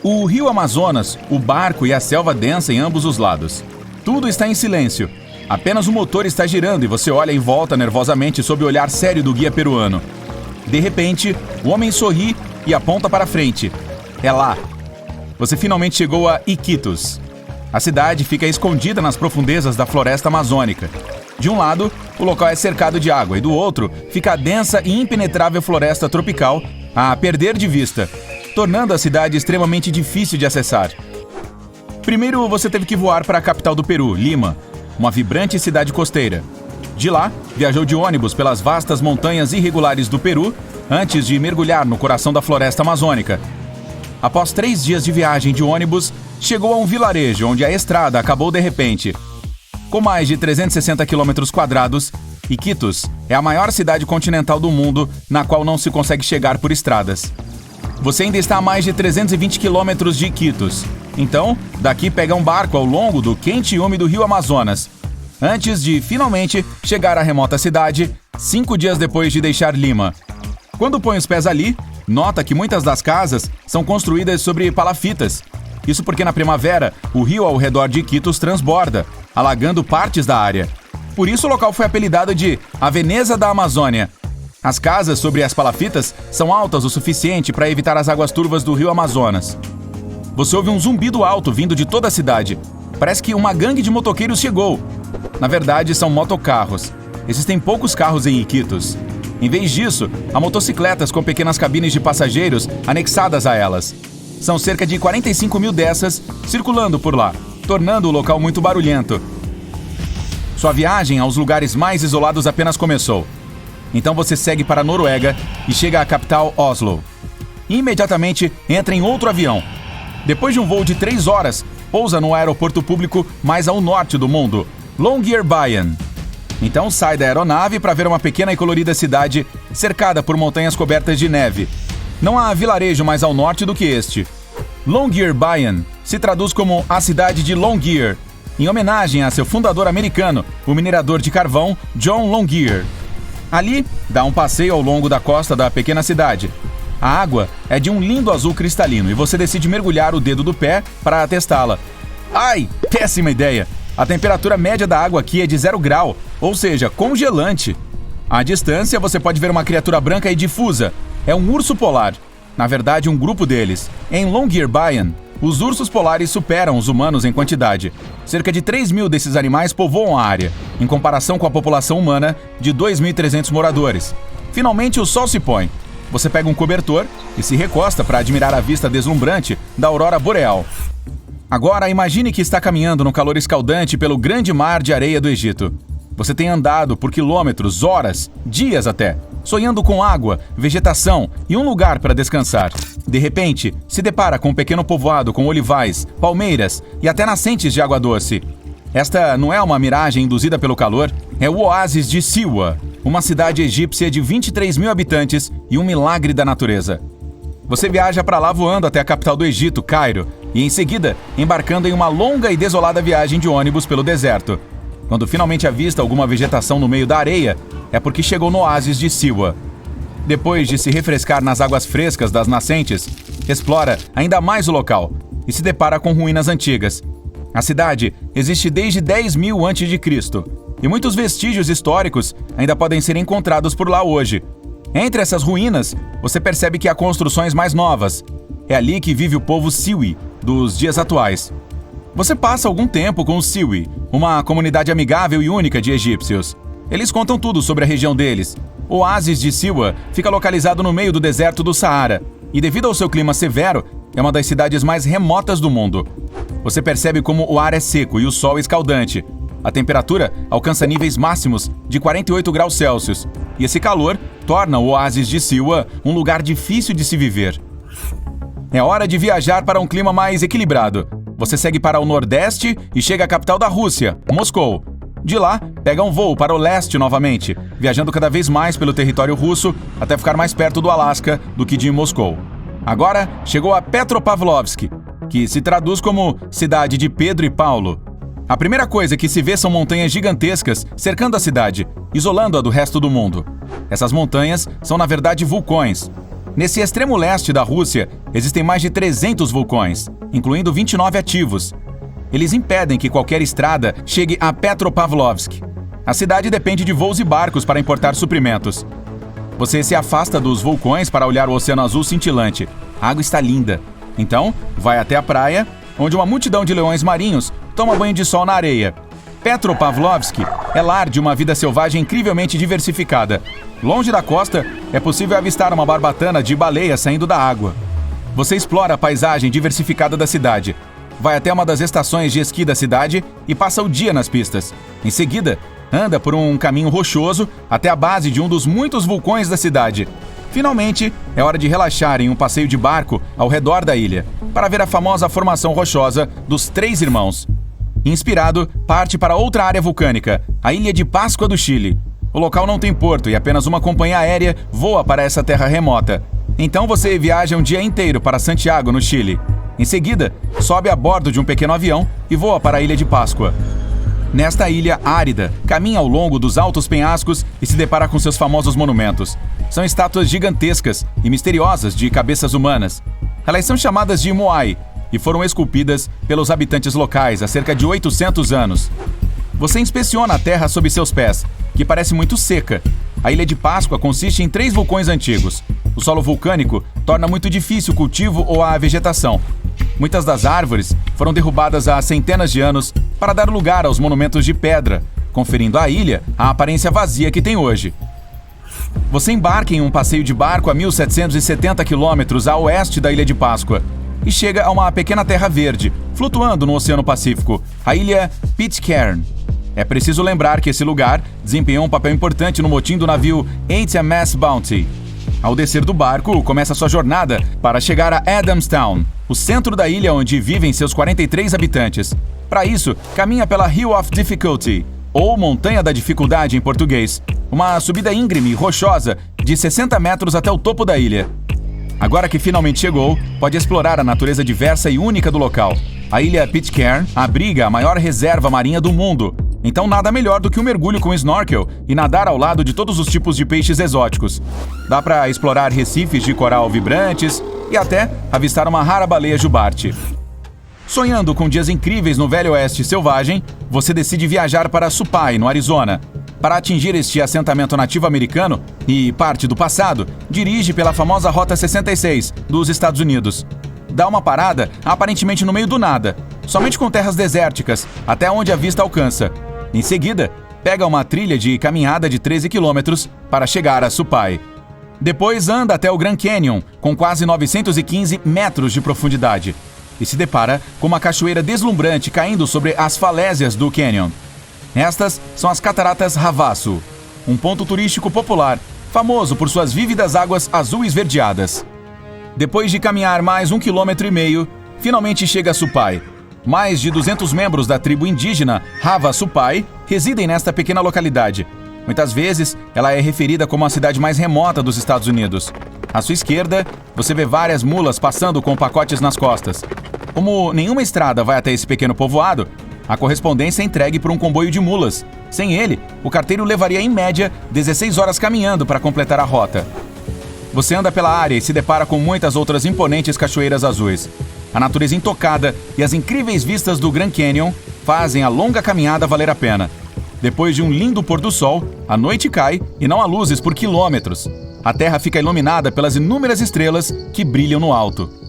O rio Amazonas, o barco e a selva densa em ambos os lados. Tudo está em silêncio. Apenas o motor está girando e você olha em volta nervosamente sob o olhar sério do guia peruano. De repente, o homem sorri e aponta para frente. É lá. Você finalmente chegou a Iquitos. A cidade fica escondida nas profundezas da floresta amazônica. De um lado, o local é cercado de água e do outro fica a densa e impenetrável floresta tropical a perder de vista, tornando a cidade extremamente difícil de acessar. Primeiro, você teve que voar para a capital do Peru, Lima, uma vibrante cidade costeira. De lá, viajou de ônibus pelas vastas montanhas irregulares do Peru, antes de mergulhar no coração da floresta amazônica. Após 3 dias de viagem de ônibus, chegou a um vilarejo onde a estrada acabou de repente. Com mais de 360 km², Iquitos é a maior cidade continental do mundo na qual não se consegue chegar por estradas. Você ainda está a mais de 320 km de Iquitos. Então, daqui pega um barco ao longo do quente e úmido rio Amazonas, antes de, finalmente, chegar à remota cidade, 5 dias depois de deixar Lima. Quando põe os pés ali, nota que muitas das casas são construídas sobre palafitas. Isso porque na primavera, o rio ao redor de Iquitos transborda, alagando partes da área. Por isso o local foi apelidado de a Veneza da Amazônia. As casas sobre as palafitas são altas o suficiente para evitar as águas turvas do rio Amazonas. Você ouve um zumbido alto vindo de toda a cidade. Parece que uma gangue de motoqueiros chegou. Na verdade, são motocarros. Existem poucos carros em Iquitos. Em vez disso, há motocicletas com pequenas cabines de passageiros anexadas a elas. São cerca de 45 mil dessas circulando por lá, tornando o local muito barulhento. Sua viagem aos lugares mais isolados apenas começou. Então você segue para a Noruega e chega à capital Oslo. Imediatamente entra em outro avião. Depois de um voo de 3 horas, pousa no aeroporto público mais ao norte do mundo, Longyearbyen. Então sai da aeronave para ver uma pequena e colorida cidade cercada por montanhas cobertas de neve. Não há vilarejo mais ao norte do que este. Longyearbyen se traduz como a cidade de Longyear, em homenagem a seu fundador americano, o minerador de carvão John Longyear. Ali, dá um passeio ao longo da costa da pequena cidade. A água é de um lindo azul cristalino e você decide mergulhar o dedo do pé para testá-la. Ai, péssima ideia! A temperatura média da água aqui é de 0 grau, ou seja, congelante. À distância, você pode ver uma criatura branca e difusa. É um urso polar. Na verdade, um grupo deles. Em Longyearbyen, os ursos polares superam os humanos em quantidade. Cerca de 3 mil desses animais povoam a área, em comparação com a população humana de 2.300 moradores. Finalmente, o sol se põe. Você pega um cobertor e se recosta para admirar a vista deslumbrante da aurora boreal. Agora, imagine que está caminhando no calor escaldante pelo grande mar de areia do Egito. Você tem andado por quilômetros, horas, dias até, sonhando com água, vegetação e um lugar para descansar. De repente, se depara com um pequeno povoado com olivais, palmeiras e até nascentes de água doce. Esta não é uma miragem induzida pelo calor, é o oásis de Siwa, uma cidade egípcia de 23 mil habitantes e um milagre da natureza. Você viaja para lá voando até a capital do Egito, Cairo, e em seguida embarcando em uma longa e desolada viagem de ônibus pelo deserto. Quando finalmente avista alguma vegetação no meio da areia, é porque chegou no oásis de Siwa. Depois de se refrescar nas águas frescas das nascentes, explora ainda mais o local e se depara com ruínas antigas. A cidade existe desde 10.000 a.C. e muitos vestígios históricos ainda podem ser encontrados por lá hoje. Entre essas ruínas, você percebe que há construções mais novas. É ali que vive o povo Siwi, dos dias atuais. Você passa algum tempo com os Siwi, uma comunidade amigável e única de egípcios. Eles contam tudo sobre a região deles. O oásis de Siwa fica localizado no meio do deserto do Saara e, devido ao seu clima severo, é uma das cidades mais remotas do mundo. Você percebe como o ar é seco e o sol escaldante. A temperatura alcança níveis máximos de 48 graus Celsius e esse calor torna o oásis de Siwa um lugar difícil de se viver. É hora de viajar para um clima mais equilibrado. Você segue para o nordeste e chega à capital da Rússia, Moscou. De lá, pega um voo para o leste novamente, viajando cada vez mais pelo território russo até ficar mais perto do Alasca do que de Moscou. Agora, chegou a Petropavlovsk, que se traduz como Cidade de Pedro e Paulo. A primeira coisa que se vê são montanhas gigantescas cercando a cidade, isolando-a do resto do mundo. Essas montanhas são, na verdade, vulcões. Nesse extremo leste da Rússia, existem mais de 300 vulcões, incluindo 29 ativos. Eles impedem que qualquer estrada chegue a Petropavlovsk. A cidade depende de voos e barcos para importar suprimentos. Você se afasta dos vulcões para olhar o Oceano Azul cintilante. A água está linda. Então, vai até a praia, onde uma multidão de leões marinhos toma banho de sol na areia. Petropavlovsk é lar de uma vida selvagem incrivelmente diversificada. Longe da costa, é possível avistar uma barbatana de baleias saindo da água. Você explora a paisagem diversificada da cidade. Vai até uma das estações de esqui da cidade e passa o dia nas pistas. Em seguida, anda por um caminho rochoso até a base de um dos muitos vulcões da cidade. Finalmente, é hora de relaxar em um passeio de barco ao redor da ilha, para ver a famosa formação rochosa dos Três Irmãos. Inspirado, parte para outra área vulcânica, a Ilha de Páscoa do Chile. O local não tem porto e apenas uma companhia aérea voa para essa terra remota. Então você viaja um dia inteiro para Santiago, no Chile. Em seguida, sobe a bordo de um pequeno avião e voa para a Ilha de Páscoa. Nesta ilha árida, caminha ao longo dos altos penhascos e se depara com seus famosos monumentos. São estátuas gigantescas e misteriosas de cabeças humanas. Elas são chamadas de Moai e foram esculpidas pelos habitantes locais há cerca de 800 anos. Você inspeciona a terra sob seus pés, que parece muito seca. A Ilha de Páscoa consiste em 3 vulcões antigos. O solo vulcânico torna muito difícil o cultivo ou a vegetação. Muitas das árvores foram derrubadas há centenas de anos para dar lugar aos monumentos de pedra, conferindo à ilha a aparência vazia que tem hoje. Você embarca em um passeio de barco a 1.770 quilômetros a oeste da Ilha de Páscoa e chega a uma pequena terra verde, flutuando no Oceano Pacífico, a ilha Pitcairn. É preciso lembrar que esse lugar desempenhou um papel importante no motim do navio HMS Bounty. Ao descer do barco, começa sua jornada para chegar a Adamstown, o centro da ilha onde vivem seus 43 habitantes. Para isso, caminha pela Hill of Difficulty, ou Montanha da Dificuldade em português, uma subida íngreme e rochosa de 60 metros até o topo da ilha. Agora que finalmente chegou, pode explorar a natureza diversa e única do local. A ilha Pitcairn abriga a maior reserva marinha do mundo, então nada melhor do que um mergulho com snorkel e nadar ao lado de todos os tipos de peixes exóticos. Dá para explorar recifes de coral vibrantes e até avistar uma rara baleia jubarte. Sonhando com dias incríveis no Velho Oeste selvagem, você decide viajar para Supai, no Arizona. Para atingir este assentamento nativo americano e parte do passado, dirige pela famosa Rota 66 dos Estados Unidos. Dá uma parada aparentemente no meio do nada, somente com terras desérticas, até onde a vista alcança. Em seguida, pega uma trilha de caminhada de 13 quilômetros para chegar a Supai. Depois anda até o Grand Canyon, com quase 915 metros de profundidade, e se depara com uma cachoeira deslumbrante caindo sobre as falésias do canyon. Estas são as Cataratas Havasu, um ponto turístico popular, famoso por suas vívidas águas azul esverdeadas. Depois de caminhar mais 1,5 km, finalmente chega a Supai. Mais de 200 membros da tribo indígena Hava Supai residem nesta pequena localidade. Muitas vezes, ela é referida como a cidade mais remota dos Estados Unidos. À sua esquerda, você vê várias mulas passando com pacotes nas costas. Como nenhuma estrada vai até esse pequeno povoado, a correspondência é entregue por um comboio de mulas. Sem ele, o carteiro levaria em média 16 horas caminhando para completar a rota. Você anda pela área e se depara com muitas outras imponentes cachoeiras azuis. A natureza intocada e as incríveis vistas do Grand Canyon fazem a longa caminhada valer a pena. Depois de um lindo pôr do sol, a noite cai e não há luzes por quilômetros. A terra fica iluminada pelas inúmeras estrelas que brilham no alto.